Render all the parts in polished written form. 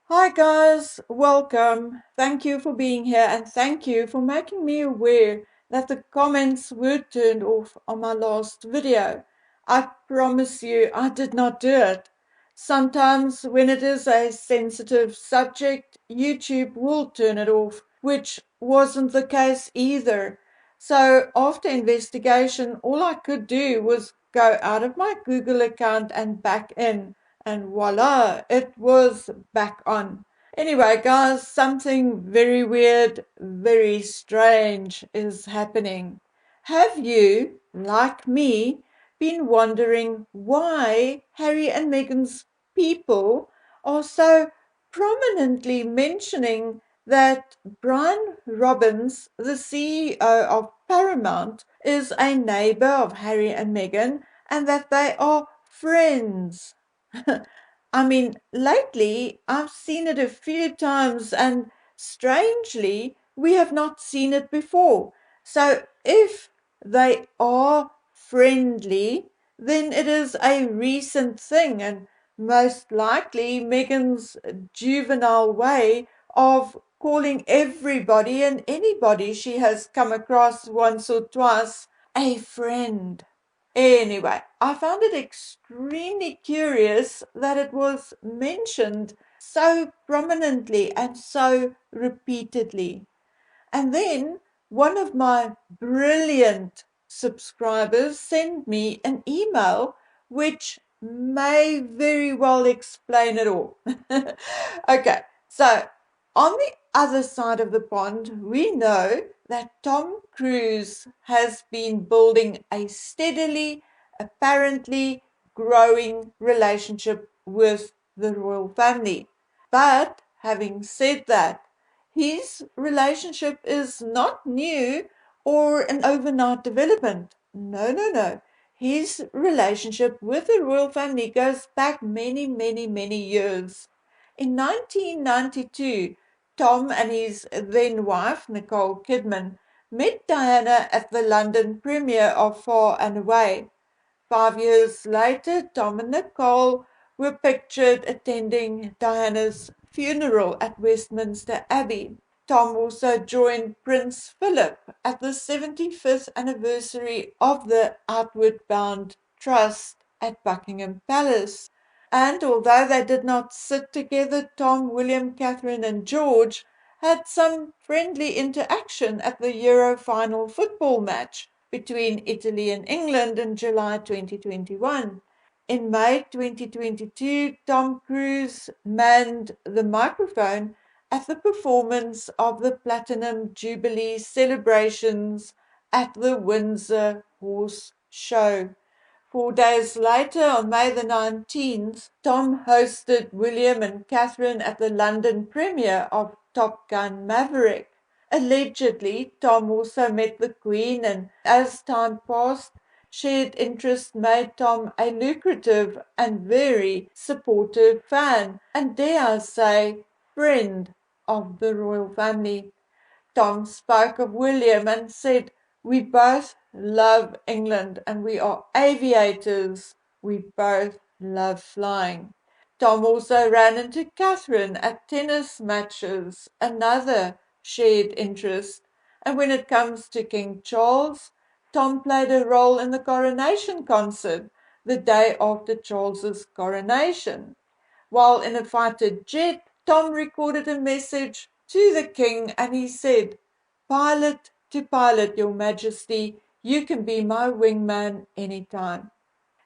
Hi guys, welcome. Thank you for being here and thank you for making me aware that the comments were turned off on my last video. I promise you I did not do it. Sometimes when it is a sensitive subject, YouTube will turn it off, which wasn't the case either. So after investigation, all I could do was go out of my Google account and back in. And voila, it was back on. Anyway, guys, something very weird, very strange is happening. Have you, like me, been wondering why Harry and Meghan's people are so prominently mentioning that Brian Robbins, the CEO of Paramount, is a neighbor of Harry and Meghan and that they are friends? I mean, lately I've seen it a few times, and strangely, we have not seen it before. So, if they are friendly, then it is a recent thing, and most likely Megan's juvenile way of calling everybody and anybody she has come across once or twice a friend. Anyway, I found it extremely curious that it was mentioned so prominently and so repeatedly. And then one of my brilliant subscribers sent me an email which may very well explain it all. Okay, so on the other side of the pond, we know that Tom Cruise has been building a steadily, apparently growing relationship with the royal family. But having said that, his relationship is not new or an overnight development. No, no, no. His relationship with the royal family goes back many, many, many years. In 1992, Tom and his then wife, Nicole Kidman, met Diana at the London premiere of Far and Away. 5 years later, Tom and Nicole were pictured attending Diana's funeral at Westminster Abbey. Tom also joined Prince Philip at the 75th anniversary of the Outward Bound Trust at Buckingham Palace. And although they did not sit together, Tom, William, Catherine, and George had some friendly interaction at the Euro final football match between Italy and England in July 2021. In May 2022, Tom Cruise manned the microphone at the performance of the Platinum Jubilee celebrations at the Windsor Horse Show. 4 days later, on May the 19th, Tom hosted William and Catherine at the London premiere of Top Gun Maverick. Allegedly, Tom also met the Queen, and as time passed, shared interest made Tom a lucrative and very supportive fan, and dare I say, friend of the royal family. Tom spoke of William and said, "We both love England and we are aviators. We both love flying." Tom also ran into Catherine at tennis matches, another shared interest. And when it comes to King Charles, Tom played a role in the coronation concert the day after Charles's coronation. While in a fighter jet, Tom recorded a message to the king and he said, "Pilot to pilot, Your Majesty, you can be my wingman anytime."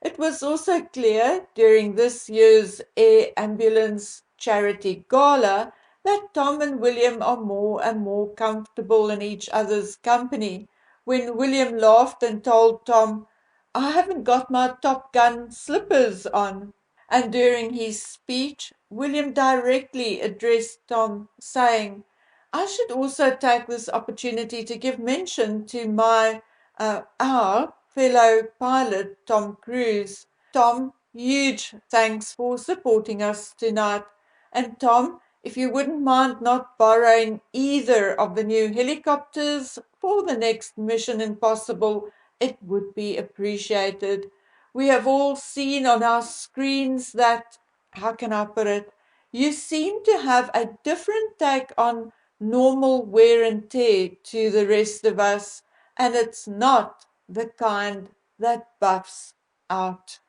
It was also clear during this year's Air Ambulance Charity Gala that Tom and William are more and more comfortable in each other's company. When William laughed and told Tom, "I haven't got my Top Gun slippers on." And during his speech, William directly addressed Tom, saying, "I should also take this opportunity to give mention to our fellow pilot, Tom Cruise. Tom, huge thanks for supporting us tonight. And Tom, if you wouldn't mind not borrowing either of the new helicopters for the next Mission Impossible, it would be appreciated. We have all seen on our screens that, how can I put it? You seem to have a different take on normal wear and tear to the rest of us, and it's not the kind that buffs out.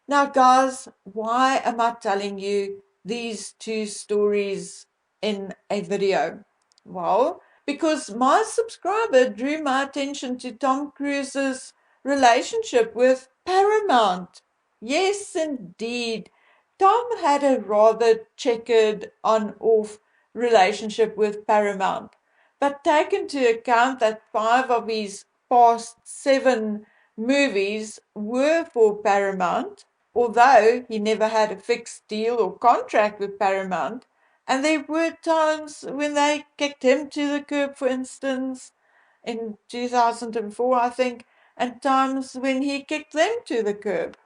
Now, guys, why am I telling you these two stories in a video? Well, because my subscriber drew my attention to Tom Cruise's relationship with Paramount. Yes, indeed. Tom had a rather checkered on-off relationship with Paramount, but take into account that 5 of his past 7 movies were for Paramount, although he never had a fixed deal or contract with Paramount, and there were times when they kicked him to the curb, for instance, in 2004, I think, and times when he kicked them to the curb.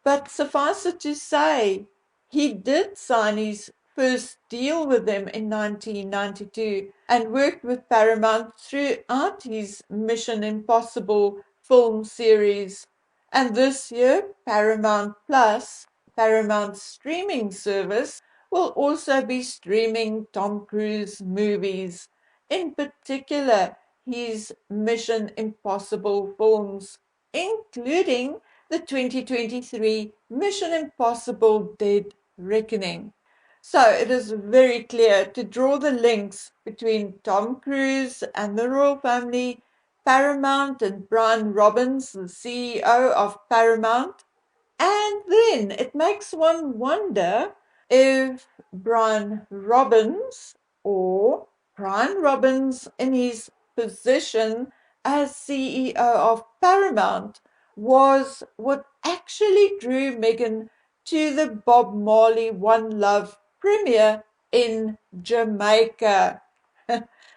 But suffice it to say, he did sign his first deal with them in 1992 and worked with Paramount throughout his Mission Impossible film series. And this year, Paramount Plus, Paramount's streaming service, will also be streaming Tom Cruise movies, in particular his Mission Impossible films, including the 2023 Mission Impossible Dead Reckoning. So it is very clear to draw the links between Tom Cruise and the royal family, Paramount and Brian Robbins, the CEO of Paramount. And then it makes one wonder if Brian Robbins in his position as CEO of Paramount was what actually drew Meghan to the Bob Marley One Love premiere in Jamaica.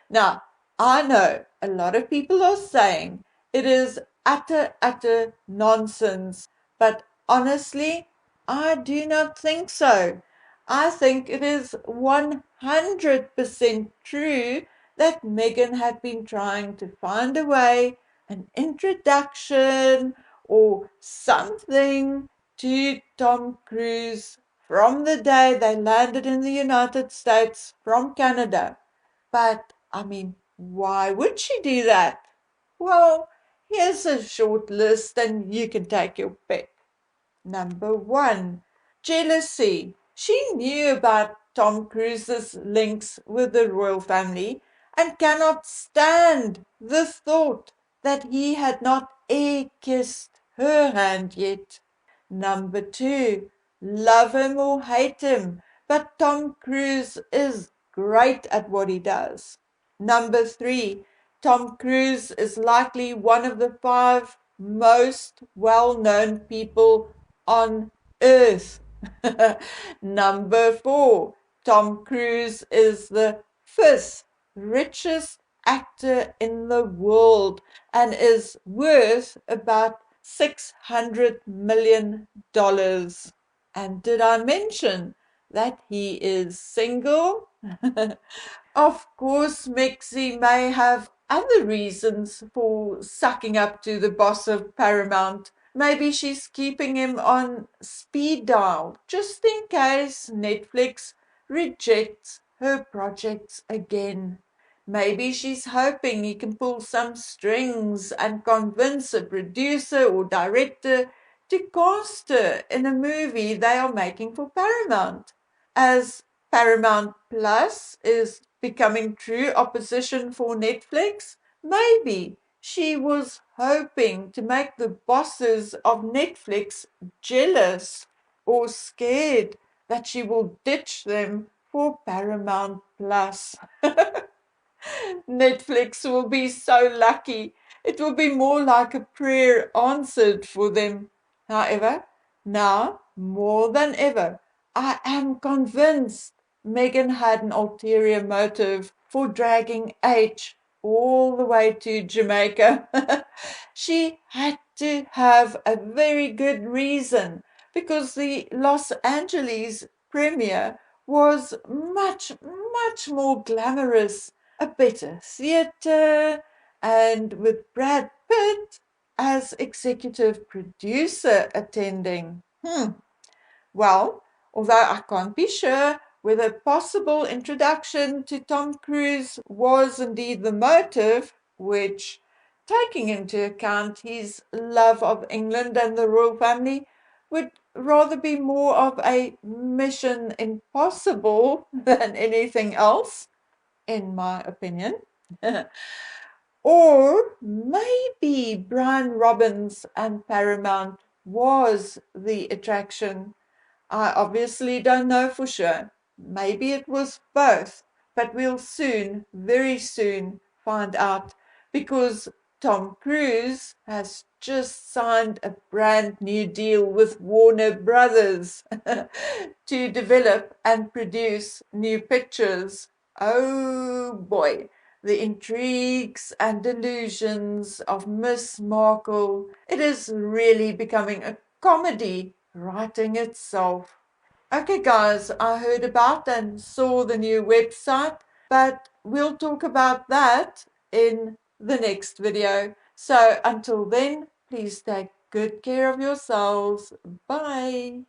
Now, I know a lot of people are saying it is utter nonsense, but honestly, I do not think so. I think it is 100% true that Meghan had been trying to find a way, an introduction or something to Tom Cruise from the day they landed in the United States from Canada. But, I mean, why would she do that? Well, here's a short list and you can take your pick. Number 1, jealousy. She knew about Tom Cruise's links with the royal family and cannot stand the thought that he had not kissed her hand yet. Number 2, love him or hate him, but Tom Cruise is great at what he does. Number 3, Tom Cruise is likely one of the 5 most well-known people on earth. Number 4, Tom Cruise is the 5th richest actor in the world and is worth about $600 million. And did I mention that he is single? Of course, Mexi may have other reasons for sucking up to the boss of Paramount. Maybe she's keeping him on speed dial just in case Netflix rejects her projects again. Maybe she's hoping he can pull some strings and convince a producer or director to cast her in a movie they are making for Paramount. As Paramount Plus is becoming true opposition for Netflix, maybe she was hoping to make the bosses of Netflix jealous or scared that she will ditch them for Paramount Plus. Netflix will be so lucky. It will be more like a prayer answered for them. However, now more than ever, I am convinced Meghan had an ulterior motive for dragging H all the way to Jamaica. She had to have a very good reason because the Los Angeles premiere was much more glamorous, a better theatre, and with Brad Pitt as executive producer attending. Well, although I can't be sure, whether possible introduction to Tom Cruise was indeed the motive, which, taking into account his love of England and the royal family, would rather be more of a mission impossible than anything else, in my opinion. Or maybe Brian Robbins and Paramount was the attraction. I obviously don't know for sure. Maybe it was both, but we'll soon, very soon, find out because Tom Cruise has just signed a brand new deal with Warner Brothers to develop and produce new pictures. Oh boy, the intrigues and delusions of Miss Markle. It is really becoming a comedy writing itself. Okay, guys, I heard about and saw the new website, but we'll talk about that in the next video. So until then, please take good care of yourselves. Bye.